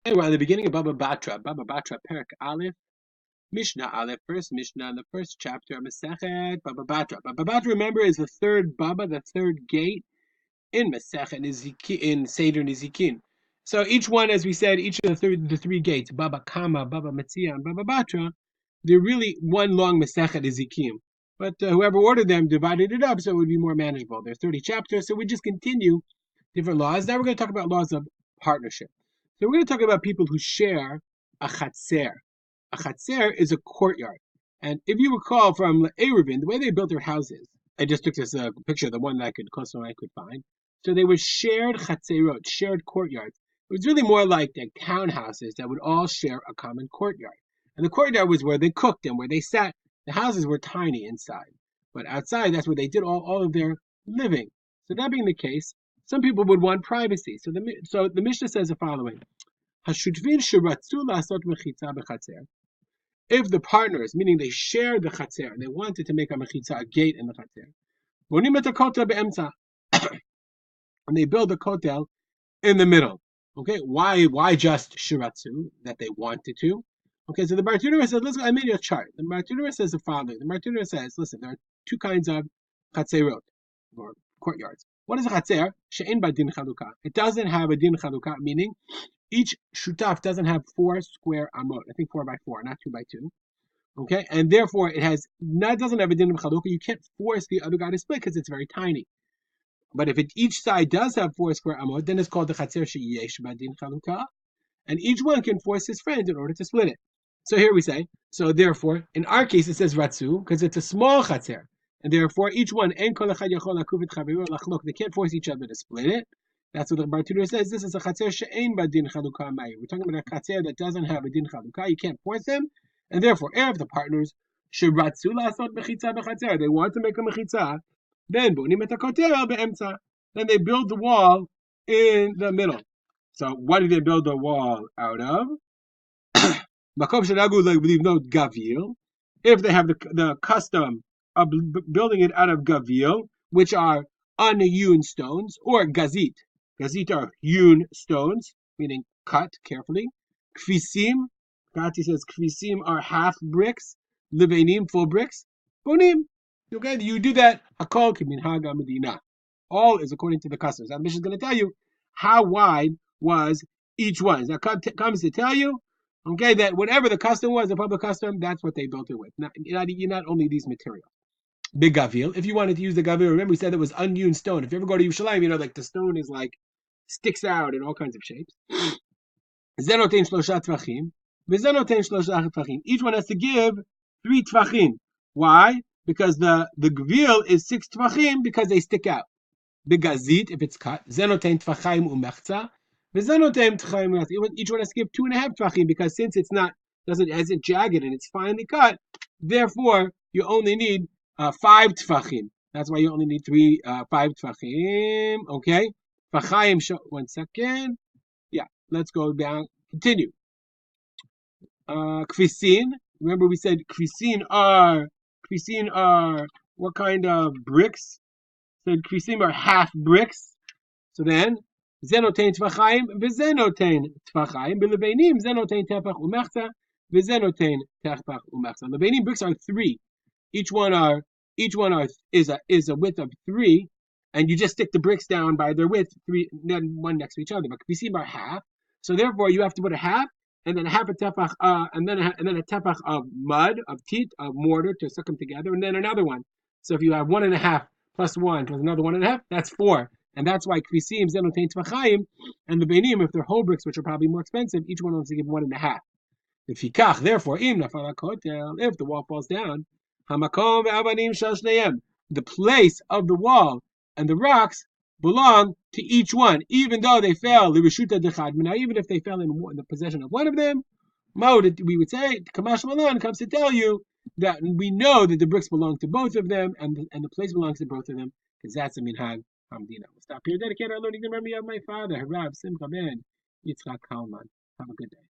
Hey, we're at the beginning of Batra, Perak Aleph, Mishnah Aleph, first Mishnah in the first chapter of Masechet, Batra. Batra, remember, is the third Baba, the third gate in Masechet in Seder Nizikin. So each one, as we said, each of the three gates, Baba Kama, Baba Metzia, and Baba Batra, they're really one long Masechet Nizikim. But whoever ordered them divided it up so it would be more manageable. There are 30 chapters, so we just continue different laws. Now we're going to talk about laws of partnership. So we're going to talk about people who share a chatzer. A chatzer is a courtyard. And if you recall from Eruvin, the way they built their houses, I just took this picture, the one that I could find. So they were shared chatzerot, shared courtyards. It was really more like the townhouses that would all share a common courtyard. And the courtyard was where they cooked and where they sat. The houses were tiny inside. But outside, that's where they did all of their living. So that being the case, some people would want privacy. So the Mishnah says the following. If the partners, meaning they shared the chatzer, they wanted to make a mechitza, a gate in the chatzer, and they build a kotel in the middle. Okay, why just shiratzu, that they wanted to? Okay, so the Batra says, listen, I made you a chart. The Batra says the following. The Batra says, listen, there are two kinds of chatzerot, or courtyards. What is a chatzer? She'en ba din chalukah. It doesn't have a din chalukah, meaning each shutaf doesn't have 4 square amot. I think 4 by 4, not 2 by 2. Okay, and therefore it doesn't have a din of chalukah. You can't force the other guy to split because it's very tiny. But if each side does have 4 square amot, then it's called the chatzer sheyesh ba din chalukah, and each one can force his friend in order to split it. So here we say, so therefore, in our case it says ratzu because it's a small chatzer, and therefore each one en kol echad yachol lakuf et chaveru lachlok. They can't force each other to split it. That's what the Batra says. This is a chatzer she'ein ba din chalukah mayu. We're talking about a chatzer that doesn't have a din chalukah. You can't force them, and therefore, if the partners should ratzu lasot mechitza bechatzer, they want to make a mechitza, then bonim et hakotel beemtza. Then they build the wall in the middle. So what did they build the wall out of? Makom shenagu livnot gavil. If they have the custom of building it out of gavil, which are unhewn stones, or gazit. Gazit are hewn stones, meaning cut carefully. Kfisim, Gati says kfisim are half bricks. Livenim, full bricks. Bonim. Okay, you do that. Hakol kiminhag medina. All is according to the customs. That mission is going to tell you how wide was each one. That comes to tell you, okay, that whatever the custom was, the public custom, that's what they built it with. Not only these materials. Big gavil. If you wanted to use the gavil, remember we said it was unhewn stone. If you ever go to Yerushalayim, like the stone is like sticks out in all kinds of shapes. Zenoten shlosha tvachim. V'zenoten shlosha tvachim. Each one has to give 3 tvachim. Why? Because the gavil is 6 tvachim because they stick out. Begazit, if it's cut, zenoten tfachim umechza, v'zenoten tfachim umechza. Each one has to give 2.5 tfachim because since it's isn't jagged and it's finely cut, therefore you only need 5 tfachim. That's why you only need 5 tfachim. Okay, tfachim. 1 second. Yeah, let's go down. Continue. Kfisin. Remember we said kfisin are what kind of bricks? So krisim are half bricks. So then, zenotain tvachayim, v'zenotain tvachayim, b'lebenim, zenotain tefach umechza, v'zenotain tefach umechza. Lebenim bricks are 3. Each one is a width of 3, and you just stick the bricks down by their width, 3, then one next to each other. But krisim are half, so therefore you have to put a half, and then a half a tefach, and then a tefach of mud, of teat, of mortar to stick them together, and then another one. So if you have 1.5 plus 1 plus another 1.5, that's 4. And that's why kvisim, zenotain tvachayim, and the beinim, if they're whole bricks, which are probably more expensive, each one wants to give 1.5. Lefikach, therefore, im nafal hakotel, if the wall falls down, hamakom ve'avanim shel shneim, the place of the wall and the rocks belong to each one, even though they fell l'rishuta dechad mina, even if they fell in the possession of one of them. We would say, Kamash Malan comes to tell you that we know that the bricks belong to both of them and the place belongs to both of them because that's a minhag hamdina. We'll stop here. Dedicate our learning to memory of my father, Rav Simcha ben Yitzchak Kalman. Have a good day.